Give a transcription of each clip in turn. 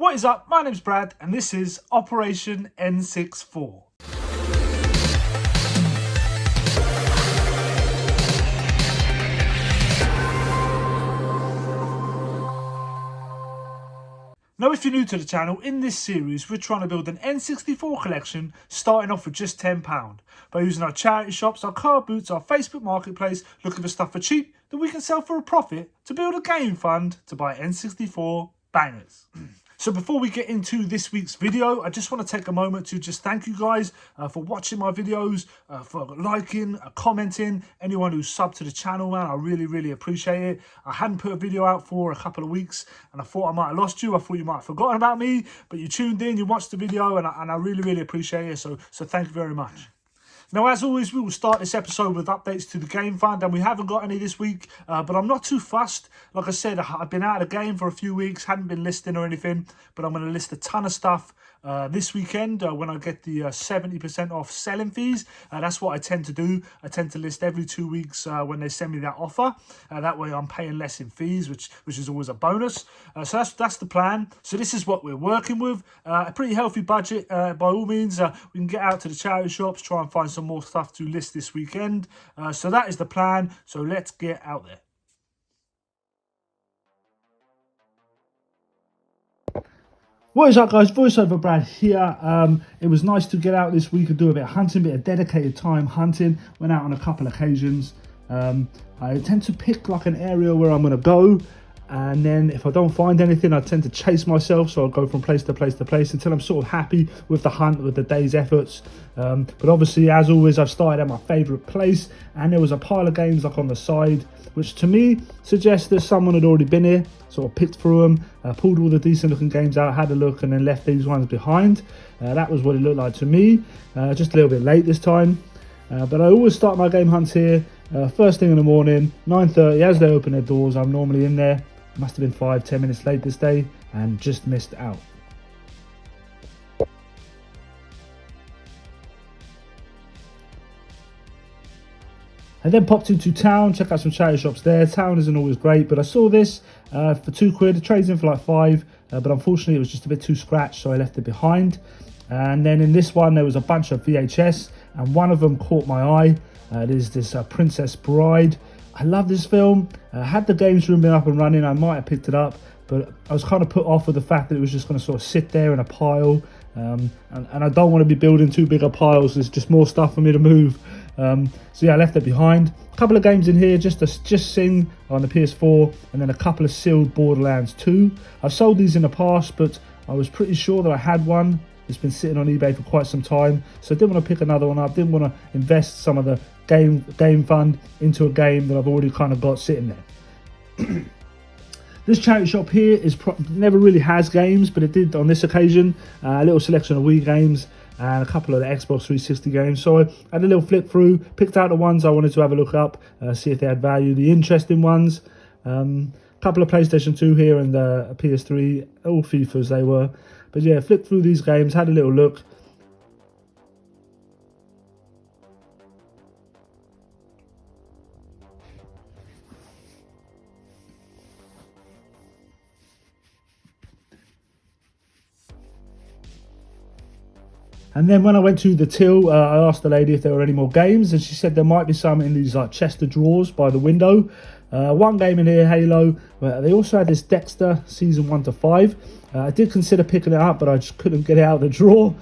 What is up? My name's Brad and this is Operation N64. Now, if you're new to the channel, in this series we're trying to build an N64 collection starting off with just £10 by using our charity shops, our car boots, our Facebook marketplace, looking for stuff for cheap that we can sell for a profit to build a game fund to buy N64 bangers. So before we get into this week's video, I just want to take a moment to just thank you guys for watching my videos, for liking, commenting, anyone who's subbed to the channel, man. I really appreciate it. I hadn't put a video out for a couple of weeks and I thought I might have lost you. I thought you might have forgotten about me, but you tuned in, you watched the video, and I really appreciate it. So thank you very much. Now, as always, we will start this episode with updates to the game fund, and we haven't got any this week, but I'm not too fussed. Like I said, I've been out of the game for a few weeks, hadn't been listing or anything, but I'm going to list a ton of stuff this weekend when I get the 70% off selling fees. That's what I tend to do. I tend to list every 2 weeks when they send me that offer. That way I'm paying less in fees, which is always a bonus. So that's the plan. So this is what we're working with. A pretty healthy budget by all means. We can get out to the charity shops, try and find some more stuff to list this weekend. So that is the plan. So let's get out there. What is up, guys? Voiceover Brad here. It was nice to get out this week and do a bit of hunting, a bit of dedicated time hunting. Went out on a couple of occasions. I tend to pick like an area where I'm going to go, and then if I don't find anything, I tend to chase myself. So I'll go from place to place to place until I'm sort of happy with the hunt, with the day's efforts. But obviously, as always, I've started at my favourite place, and there was a pile of games like on the side, which to me suggests that someone had already been here, sort of picked through them, pulled all the decent looking games out, had a look, and then left these ones behind. That was what it looked like to me. Just a little bit late this time. But I always start my game hunts here first thing in the morning, 9:30, as they open their doors. I'm normally in there. Must have been 5-10 minutes late this day and just missed out. I then popped into town, check out some charity shops there. Town isn't always great, but I saw this for £2. It trades in for like 5, but unfortunately it was just a bit too scratched, so I left it behind. And then in this one there was a bunch of VHS, and one of them caught my eye. It is this Princess Bride. I love this film. Had the games room been up and running, I might have picked it up, but I was kind of put off with the fact that it was just going to sort of sit there in a pile. And I don't want to be building too big a piles. There's just more stuff for me to move. So yeah, I left it behind. A couple of games in here, just Sing on the PS4, and then a couple of sealed Borderlands 2. I've sold these in the past, but I was pretty sure that I had one. It's been sitting on eBay for quite some time, so I didn't want to pick another one up. Didn't want to invest some of the game fund into a game that I've already kind of got sitting there. This charity shop here never really has games, but it did on this occasion. A little selection of Wii games and a couple of the Xbox 360 games. So I had a little flip through, picked out the ones I wanted to have a look up, see if they had value, the interesting ones. Couple of PlayStation 2 here and a PS3, all FIFAs they were. But yeah, flipped through these games, had a little look. And then when I went to the till, I asked the lady if there were any more games, and she said there might be some in these like chest of drawers by the window. One game in here, Halo. They also had this Dexter season 1 to 5. I did consider picking it up, but I just couldn't get it out of the drawer,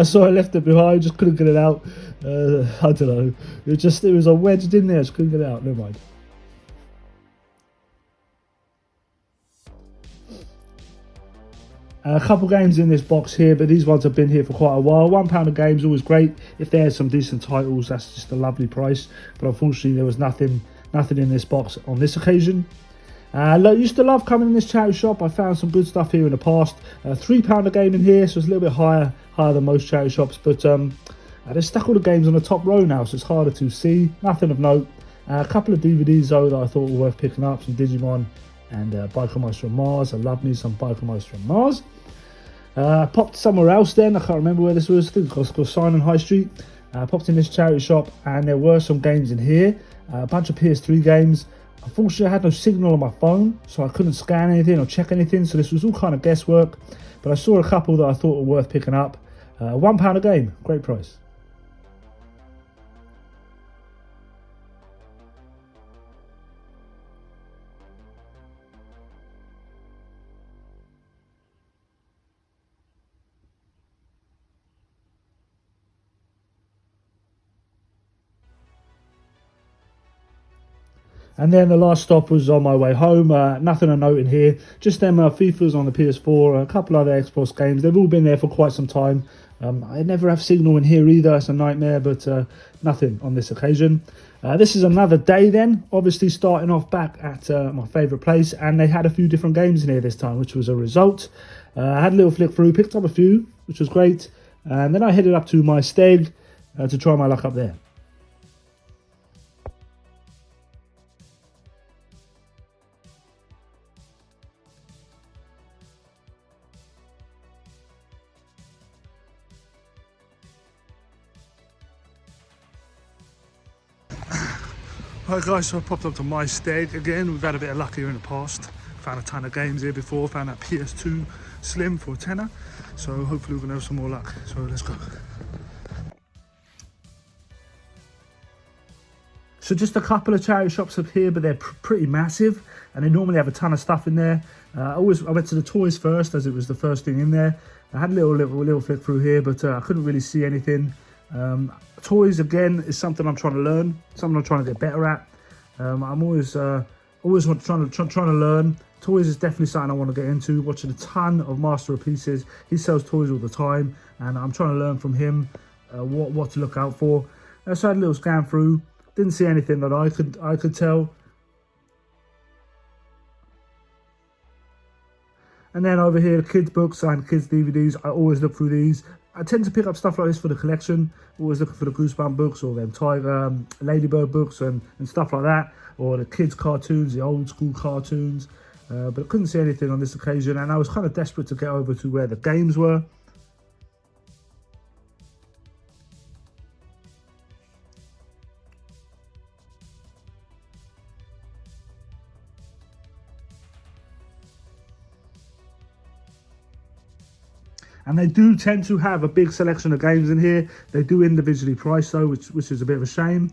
so I left it behind. Just couldn't get it out. I don't know. It was wedged in there. I just couldn't get it out. Never mind. A couple games in this box here, but these ones have been here for quite a while. £1 a game is always great. If there's some decent titles, that's just a lovely price. But unfortunately, there was nothing in this box on this occasion. I used to love coming in this charity shop. I found some good stuff here in the past. £3 a game in here, so it's a little bit higher than most charity shops. But they stuck all the games on the top row now, so it's harder to see. Nothing of note. A couple of DVDs though that I thought were worth picking up. Some Digimon and Bikermeister on Mars. I love me some Bikermeister on Mars. Popped somewhere else then. I can't remember where this was. I think it was called Simon High Street. Popped in this charity shop, and there were some games in here. A bunch of PS3 games. Unfortunately, I had no signal on my phone, so I couldn't scan anything or check anything, so this was all kind of guesswork. but I saw a couple that I thought were worth picking up. £1 a game, great price. And then the last stop was on my way home. Nothing to note in here. Just them FIFAs on the PS4, a couple other Xbox games. They've all been there for quite some time. I never have signal in here either. It's a nightmare, but nothing on this occasion. This is another day then. Obviously starting off back at my favourite place. And they had a few different games in here this time, which was a result. I had a little flick through, picked up a few, which was great. And then I headed up to my steg to try my luck up there. Right guys, so I popped up to my steg again. We've had a bit of luck here in the past. Found a ton of games here before. Found that PS2 Slim for a tenner. So hopefully we're gonna have some more luck. So let's go. So just a couple of charity shops up here, but they're pretty massive, and they normally have a ton of stuff in there. I went to the toys first, as it was the first thing in there. I had a little flick through here, but I couldn't really see anything. Toys again is something I'm trying to learn, something I'm trying to get better at. I'm always trying to learn. Toys is definitely something I want to get into. Watching a ton of Master of Pieces. He sells toys all the time, and I'm trying to learn from him what to look out for. So I had a little scan through. Didn't see anything that I could tell. And then over here, kids books and kids DVDs. I always look through these. I tend to pick up stuff like this for the collection. Always looking for the Goosebump books or them Tiger, Ladybird books and stuff like that. Or the kids cartoons, the old school cartoons. But I couldn't see anything on this occasion. And I was kind of desperate to get over to where the games were. And they do tend to have a big selection of games in here. They do individually price though, which is a bit of a shame.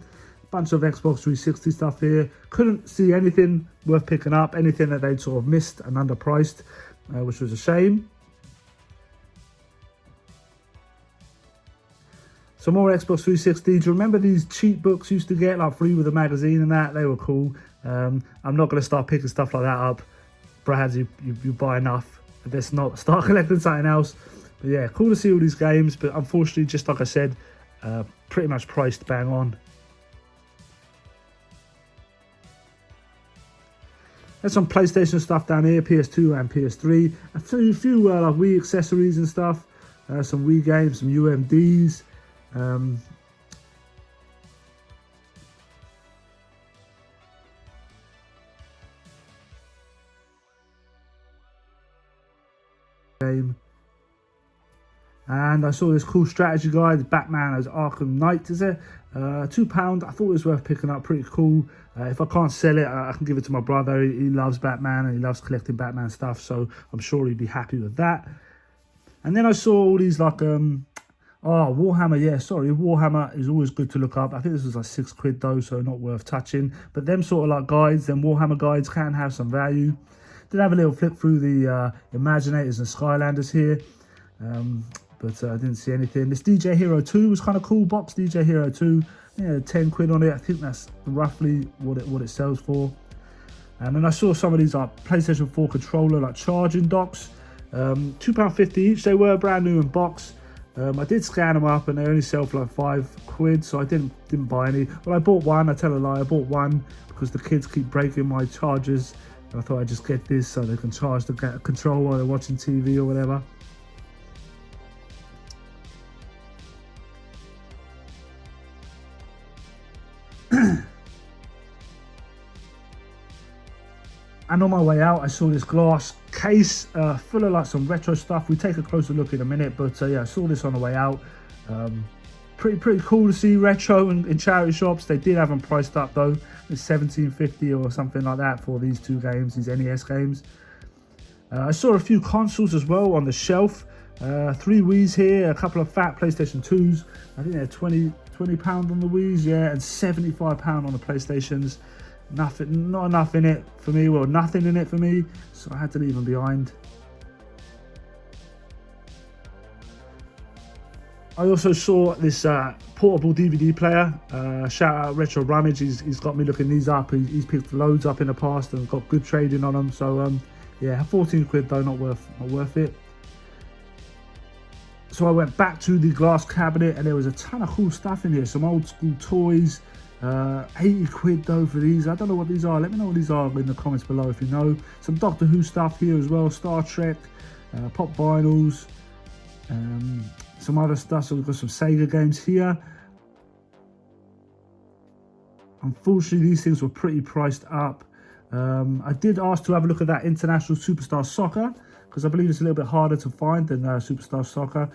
Bunch of Xbox 360 stuff here. Couldn't see anything worth picking up, anything that they'd sort of missed and underpriced, which was a shame. Some more Xbox 360. Do you remember these cheap books used to get like free with a magazine and that? They were cool. I'm not going to start picking stuff like that up. Brads, you buy enough. Let's not start collecting something else. But yeah, cool to see all these games, but unfortunately, just like I said, pretty much priced bang on. There's some PlayStation stuff down here, PS2 and PS3. A few like Wii accessories and stuff. Some Wii games, some UMDs. Game. And I saw this cool strategy guide, Batman as Arkham Knight, is it? £2. I thought it was worth picking up, pretty cool. If I can't sell it, I can give it to my brother. He loves Batman and he loves collecting Batman stuff, so I'm sure he'd be happy with that. And then I saw all these like, Warhammer, yeah, sorry, Warhammer is always good to look up. I think this was like £6 though, so not worth touching. But them sort of like guides, them Warhammer guides can have some value. Did have a little flip through the Imaginators and Skylanders here, but I didn't see anything. This DJ Hero 2 was kind of cool. Box DJ Hero 2, yeah, £10 on it. I think that's roughly what it sells for. And then I saw some of these like PlayStation 4 controller like charging docks, £2.50 each. They were brand new in box. I did scan them up and they only sell for like £5, so I didn't buy any. Well, I bought one. I tell a lie, I bought one because the kids keep breaking my chargers. I thought I'd just get this so they can charge the control while they're watching TV or whatever. And on my way out, I saw this glass case full of like some retro stuff. We take a closer look in a minute, but yeah, I saw this on the way out. Pretty cool to see retro in charity shops. They did have them priced up though. It's $17.50 or something like that for these two games, these NES games. I saw a few consoles as well on the shelf. 3 Wii's here, a couple of fat PlayStation 2s. I think they're £20 on the Wii's, yeah, and £75 on the PlayStations. Nothing, not enough in it for me, well, nothing in it for me, so I had to leave them behind. I also saw this portable DVD player. Shout out Retro Rummage, he's got me looking these up. He's picked loads up in the past and got good trading on them. So yeah, 14 quid though, not worth it. So I went back to the glass cabinet and there was a ton of cool stuff in here. Some old school toys. 80 quid though for these. I don't know what these are. Let me know what these are in the comments below if you know. Some Doctor Who stuff here as well. Star Trek, pop vinyls. Some other stuff, so we've got some Sega games here. Unfortunately, these things were pretty priced up. I did ask to have a look at that International Superstar Soccer, because I believe it's a little bit harder to find than Superstar Soccer.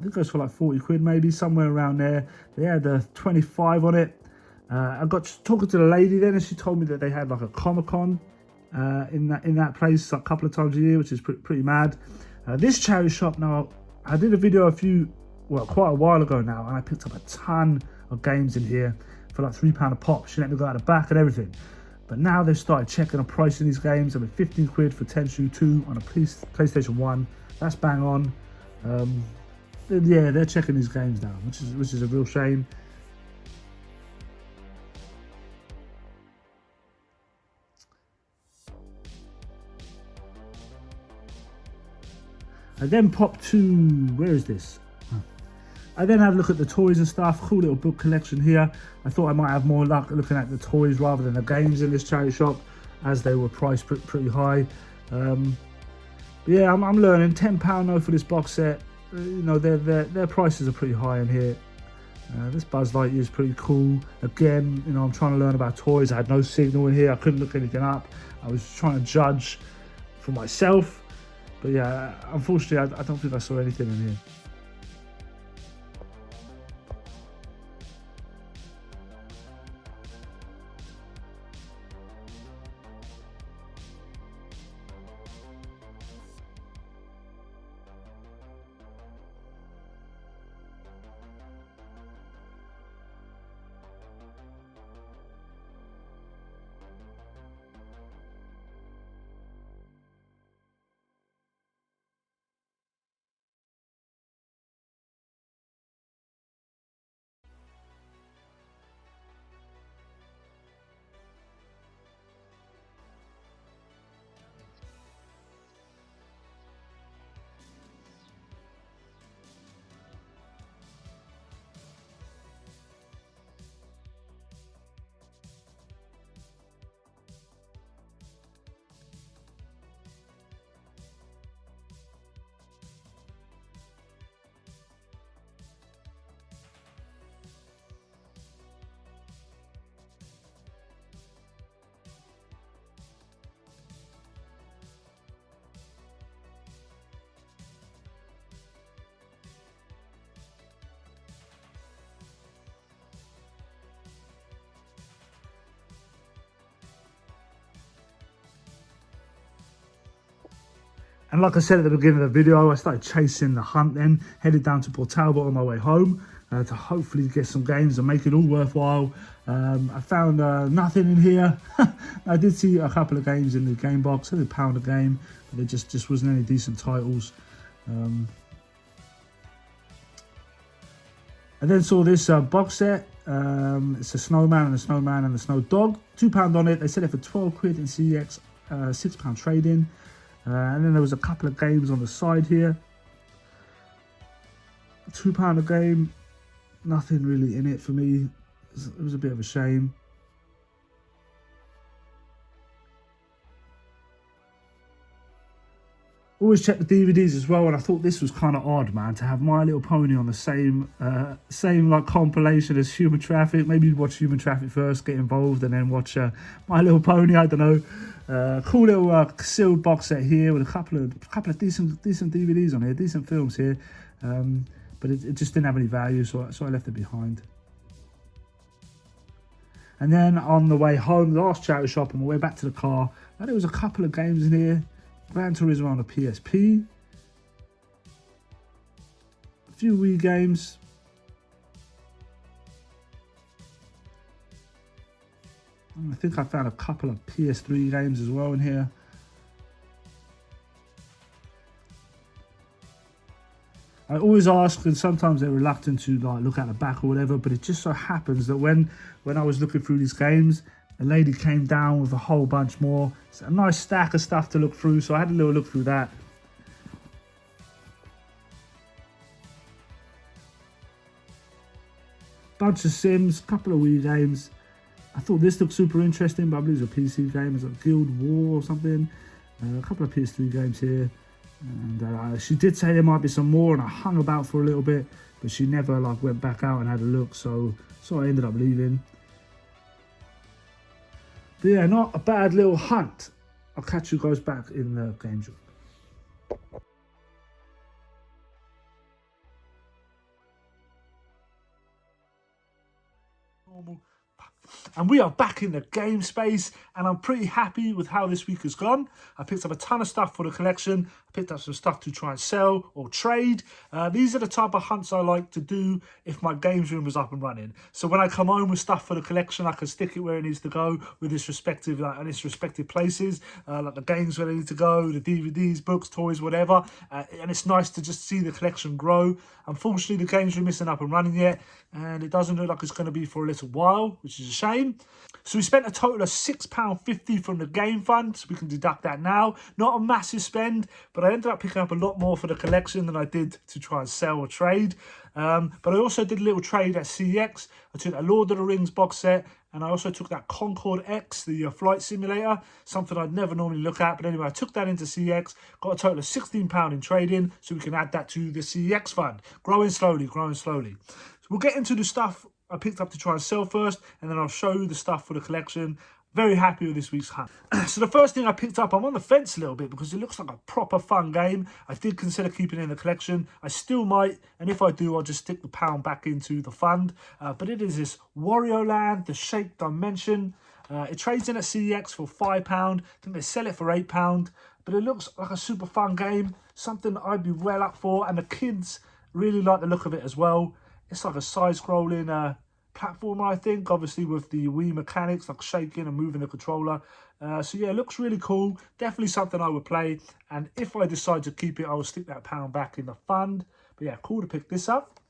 It goes for like 40 quid maybe, somewhere around there. They had 25 on it. I got talking to the lady then, and she told me that they had like a Comic-Con in that place a couple of times a year, which is pretty mad. This charity shop now, I did a video quite a while ago now, and I picked up a ton of games in here for like £3 a pop. She let me go out the back and everything. But now they've started checking the price in these games. I mean, 15 quid for Tenchu 2 on a PlayStation 1. That's bang on. Yeah, they're checking these games now, which is a real shame. I then popped to, where is this? I then had a look at the toys and stuff. Cool little book collection here. I thought I might have more luck looking at the toys rather than the games in this charity shop, as they were priced pretty high. But yeah, I'm learning. £10 though for this box set. You know, their prices are pretty high in here. This Buzz Lightyear is pretty cool. Again, you know, I'm trying to learn about toys. I had no signal in here. I couldn't look anything up. I was trying to judge for myself. But yeah, unfortunately, I don't think I saw anything in here. And like I said at the beginning of the video, I started chasing the hunt then, headed down to Port Talbot on my way home to hopefully get some games and make it all worthwhile. I found nothing in here. I did see a couple of games in the game box, only £1 a game, but there just wasn't any decent titles. I then saw this box set. It's a snowman and a snowman and a snow dog. £2 on it. They said it for 12 quid in CX, £6 trade-in. And then there was a couple of games on the side here. £2 a game. Nothing really in it for me. It was a bit of a shame. Always check the DVDs as well, and I thought this was kind of odd, man, to have My Little Pony on the same like compilation as Human Traffic. Maybe you'd watch Human Traffic first, get involved, and then watch My Little Pony. I don't know. Cool little sealed box set here with a couple of decent DVDs on here, decent films here, but it just didn't have any value, so I left it behind. And then on the way home, the last charity shop, on my way back to the car, there was a couple of games in here. Gran Turismo on the PSP. A few Wii games. I think I found a couple of PS3 games as well in here. I always ask, and sometimes they're reluctant to like look at the back or whatever, but it just so happens that when I was looking through these games, a lady came down with a whole bunch more. It's a nice stack of stuff to look through, so I had a little look through that. Bunch of Sims, couple of Wii games. I thought this looked super interesting, but I believe it's a PC game. It's like Guild War or something. A couple of PS3 games here. And she did say there might be some more, and I hung about for a little bit, but she never like went back out and had a look, so I ended up leaving. But yeah, not a bad little hunt. I'll catch you guys back in the games room. Normal. And we are back in the game space, and I'm pretty happy with how this week has gone. I picked up a ton of stuff for the collection. I picked up some stuff to try and sell or trade. These are the type of hunts I like to do if my games room was up and running. So when I come home with stuff for the collection, I can stick it where it needs to go with its respective places, like the games where they need to go, the DVDs, books, toys, whatever. And it's nice to just see the collection grow. Unfortunately, the games room isn't up and running yet, and it doesn't look like it's going to be for a little while, which is a shame. So we spent a total of £6.50 from the game fund, so we can deduct that now. Not a massive spend, but I ended up picking up a lot more for the collection than I did to try and sell or trade. But I also did a little trade at CX. I took that Lord of the Rings box set, and I also took that Concorde X, the flight simulator, something I'd never normally look at. But anyway, I took that into CX, got a total of £16 in trading, so we can add that to the CX fund. Growing slowly, growing slowly. So we'll get into the stuff I picked up to try and sell first, and then I'll show you the stuff for the collection. Very happy with this week's hunt. So the first thing I picked up, I'm on the fence a little bit because it looks like a proper fun game. I did consider keeping it in the collection. I still might, and if I do, I'll just stick the pound back into the fund. But it is this Wario Land, the Shape Dimension. It trades in at CEX for £5. I think they sell it for £8. But it looks like a super fun game, something that I'd be well up for, and the kids really like the look of it as well. It's like a side-scrolling platformer, I think, obviously with the Wii mechanics, like shaking and moving the controller. So yeah, it looks really cool. Definitely something I would play. And if I decide to keep it, I will stick that pound back in the fund. But yeah, cool to pick this up.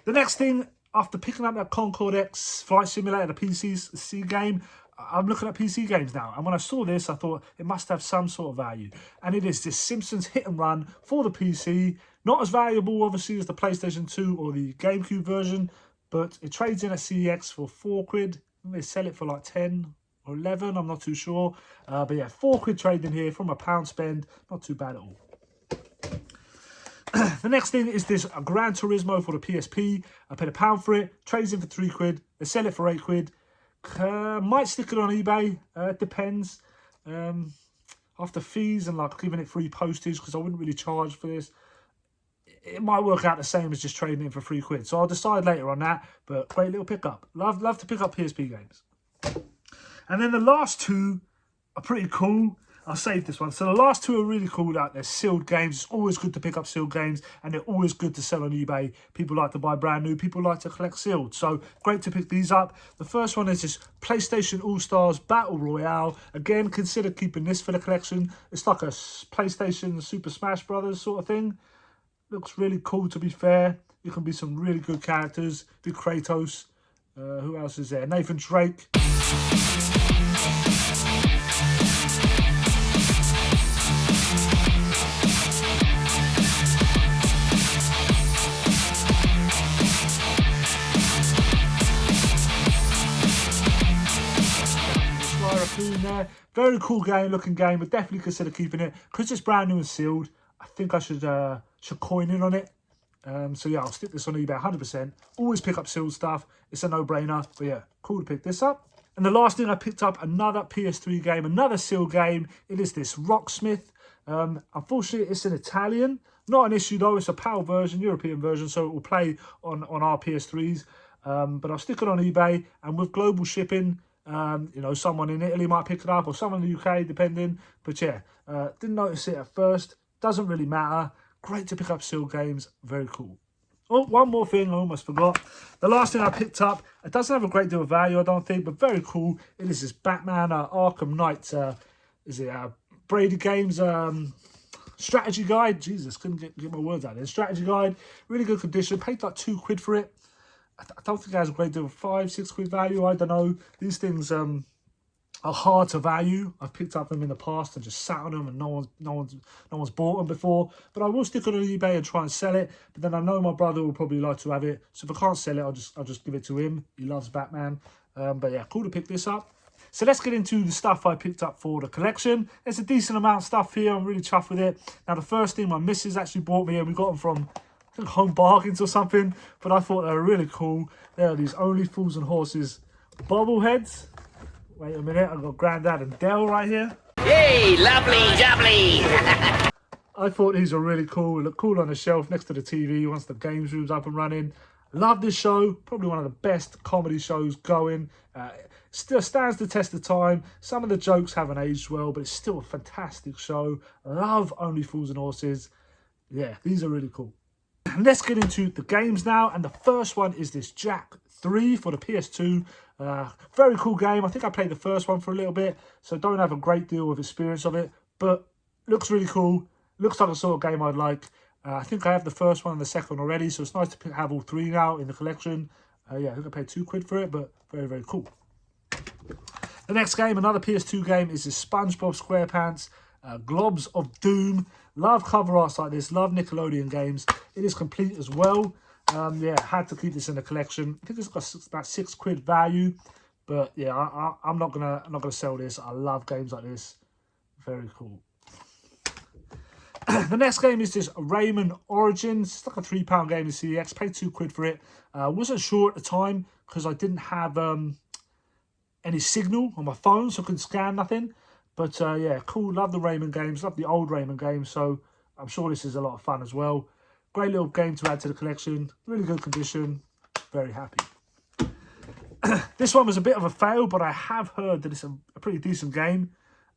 The next thing, after picking up that Concorde X Flight Simulator, the PC game, I'm looking at PC games now, and when I saw this, I thought it must have some sort of value. And it is this Simpsons Hit and Run for the PC. Not as valuable, obviously, as the PlayStation 2 or the GameCube version, but it trades in at CEX for £4. They sell it for like 10 or 11, I'm not too sure. But yeah, £4 trading here from a pound spend, not too bad at all. The next thing is this Gran Turismo for the PSP. I paid £1 for it, trades in for £3. They sell it for £8. Might stick it on eBay, it depends. After fees and like giving it free postage, because I wouldn't really charge for this, it might work out the same as just trading in for £3. So I'll decide later on that, but great little pickup. Love to pick up PSP games. And then the last two are pretty cool. I'll save this one. So the last two are really cool. Like they're sealed games. It's always good to pick up sealed games, and they're always good to sell on eBay. People like to buy brand new. People like to collect sealed. So great to pick these up. The first one is this PlayStation All-Stars Battle Royale. Again, consider keeping this for the collection. It's like a PlayStation Super Smash Brothers sort of thing. Looks really cool, to be fair. You can be some really good characters. Big Kratos. Who else is there? Nathan Drake. There. Very cool game, looking game, but definitely consider keeping it because it's brand new and sealed. I think I should coin in on it. So yeah, I'll stick this on eBay 100%. Always pick up sealed stuff. It's a no-brainer. But yeah, cool to pick this up. And the last thing I picked up, another PS3 game, another sealed game. It is this Rocksmith. Unfortunately, it's in Italian. Not an issue though. It's a PAL version, European version, so it will play on our PS3s. But I'll stick it on eBay, and with global shipping, You know, someone in Italy might pick it up or someone in the UK, depending. But yeah, didn't notice it at first. Doesn't really matter. Great to pick up sealed games. Very cool. Oh, one more thing I almost forgot. The last thing I picked up, it doesn't have a great deal of value, I don't think, but very cool. It is this Batman Arkham Knight, is it Brady Games strategy guide? Jesus, couldn't get my words out there. Strategy guide, really good condition. Paid like £2 for it. I don't think it has a great deal of £5-6 value. I don't know. These things are hard to value. I've picked up them in the past and just sat on them, and no one's bought them before. But I will stick it on eBay and try and sell it. But then I know my brother will probably like to have it. So if I can't sell it, I'll just give it to him. He loves Batman. But yeah, cool to pick this up. So let's get into the stuff I picked up for the collection. There's a decent amount of stuff here. I'm really chuffed with it. Now, the first thing my missus actually bought me, and we got them from, I think, Home Bargains or something. But I thought they were really cool. There are these Only Fools and Horses bobbleheads. Wait a minute, I've got Grandad and Dell right here. Hey, lovely jubbly! I thought these were really cool. Look cool on the shelf next to the TV once the games room's up and running. Love this show. Probably one of the best comedy shows going. Still stands the test of time. Some of the jokes haven't aged well, but it's still a fantastic show. Love Only Fools and Horses. Yeah, these are really cool. And let's get into the games now. And the first one is this Jack 3 for the PS2. Very cool game. I think I played the first one for a little bit, so don't have a great deal of experience of it, but looks really cool. Looks like the sort of game I'd like. I think I have the first one and the second one already, so it's nice to have all three now in the collection. Yeah, I think I paid £2 for it, but very, very cool. The next game, another PS2 game, is this SpongeBob SquarePants Globs of Doom. Love cover arts like this. Love Nickelodeon games. It is complete as well. Yeah, had to keep this in the collection. I think it's got about £6 value, but yeah, I'm not gonna sell this. I love games like this. Very cool. The next game is this Rayman Origins. It's like a £3 game in CEX. Paid £2 for it. Wasn't sure at the time because I didn't have any signal on my phone, so I couldn't scan nothing. But yeah, cool. Love the Rayman games. Love the old Rayman games. So I'm sure this is a lot of fun as well. Great little game to add to the collection. Really good condition. Very happy. This one was a bit of a fail, but I have heard that it's a pretty decent game.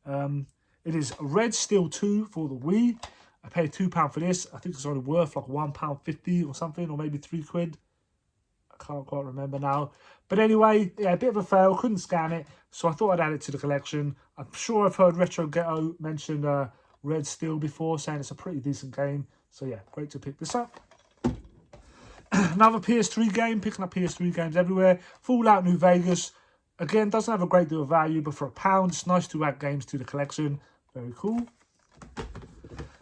It is Red Steel 2 for the Wii. I paid £2 for this. I think it's only worth like £1.50 or something, or maybe £3. I can't quite remember now. But anyway, yeah, a bit of a fail. Couldn't scan it, so I thought I'd add it to the collection. I'm sure I've heard Retro Ghetto mention Red Steel before, saying it's a pretty decent game. So yeah, great to pick this up. Another PS3 game, picking up PS3 games everywhere. Fallout New Vegas. Again, doesn't have a great deal of value, but for £1, it's nice to add games to the collection. Very cool.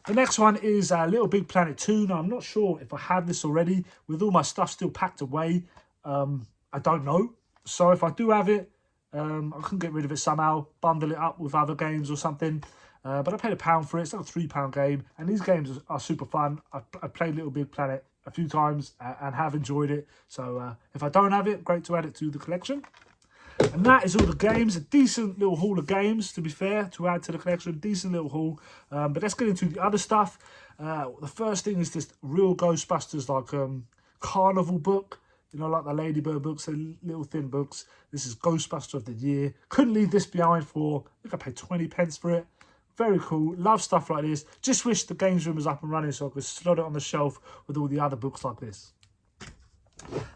The next one is Little Big Planet 2. Now, I'm not sure if I have this already. With all my stuff still packed away, I don't know. So if I do have it, I can get rid of it somehow, bundle it up with other games or something. But I paid £1 for it. It's not a £3 game. And these games are super fun. I've played Little Big Planet a few times and have enjoyed it. So if I don't have it, great to add it to the collection. And that is all the games. A decent little haul of games, to be fair, to add to the collection. Decent little haul. But let's get into the other stuff. The first thing is this real Ghostbusters, like carnival book. You know, like the Ladybird books, the little thin books. This is Ghostbuster of the Year. Couldn't leave this behind for, I think I paid 20p for it. Very cool. Love stuff like this. Just wish the games room was up and running so I could slot it on the shelf with all the other books like this.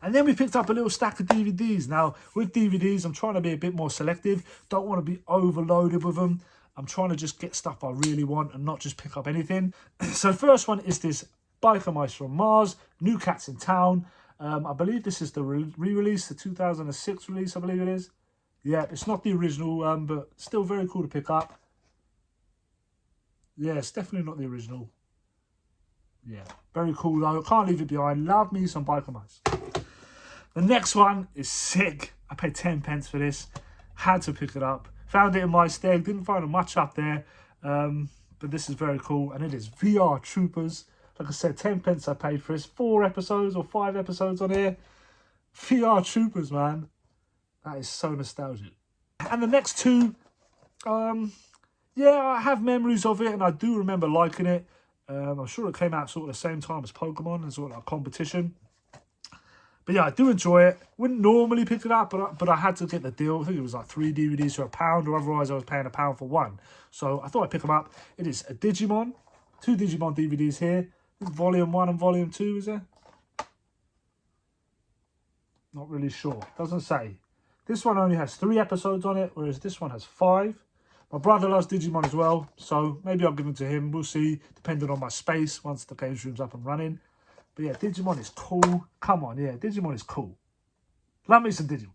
And then we picked up a little stack of DVDs. Now, with DVDs, I'm trying to be a bit more selective. Don't want to be overloaded with them. I'm trying to just get stuff I really want and not just pick up anything. So the first one is this Biker Mice from Mars, New Cats in Town. I believe this is the re-release, the 2006 release, I believe it is. Yeah, it's not the original, but still very cool to pick up. Yeah, it's definitely not the original. Yeah, very cool though. Can't leave it behind. Love me some Biker Mice. The next one is sick. I paid 10p for this. Had to pick it up. Found it in my stag. Didn't find much up there. But this is very cool. And it is VR Troopers. Like I said, 10p I paid for this. 4 episodes or 5 episodes on here. VR Troopers, man. That is so nostalgic. And the next two, yeah, I have memories of it. And I do remember liking it. I'm sure it came out sort of the same time as Pokemon and sort of like competition. But yeah, I do enjoy it. Wouldn't normally pick it up, but I had to get the deal. I think it was like 3 DVDs for £1, or otherwise I was paying £1 for one. So I thought I'd pick them up. It is a Digimon, 2 Digimon DVDs here. Volume 1 and Volume 2, is there? Not really sure. Doesn't say. This one only has 3 episodes on it, whereas this one has 5. My brother loves Digimon as well, so maybe I'll give them to him. We'll see, depending on my space once the games room's up and running. But yeah, Digimon is cool. Come on, yeah, Digimon is cool. Love me some Digimon.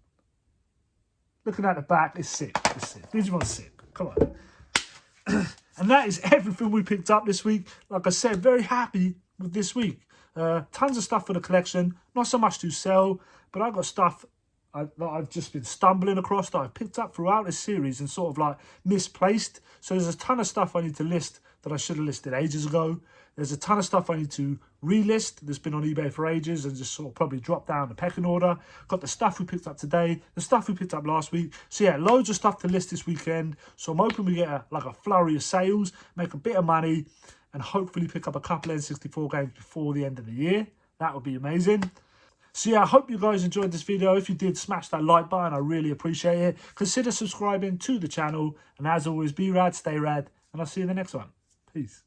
Looking at the back, it's sick. It's sick. Digimon's sick. Come on. And that is everything we picked up this week. Like I said, very happy with this week. Tons of stuff for the collection. Not so much to sell, but I got stuff that I've just been stumbling across that I've picked up throughout this series and sort of like misplaced. So there's a ton of stuff I need to list that I should have listed ages ago. There's a ton of stuff I need to relist that's been on eBay for ages and just sort of probably dropped down the pecking order. Got the stuff we picked up today, the stuff we picked up last week. So yeah, loads of stuff to list this weekend. So I'm hoping we get a flurry of sales, make a bit of money, and hopefully pick up a couple of N64 games before the end of the year. That would be amazing. So yeah, I hope you guys enjoyed this video. If you did, smash that like button. I really appreciate it. Consider subscribing to the channel. And as always, be rad, stay rad, and I'll see you in the next one. Peace.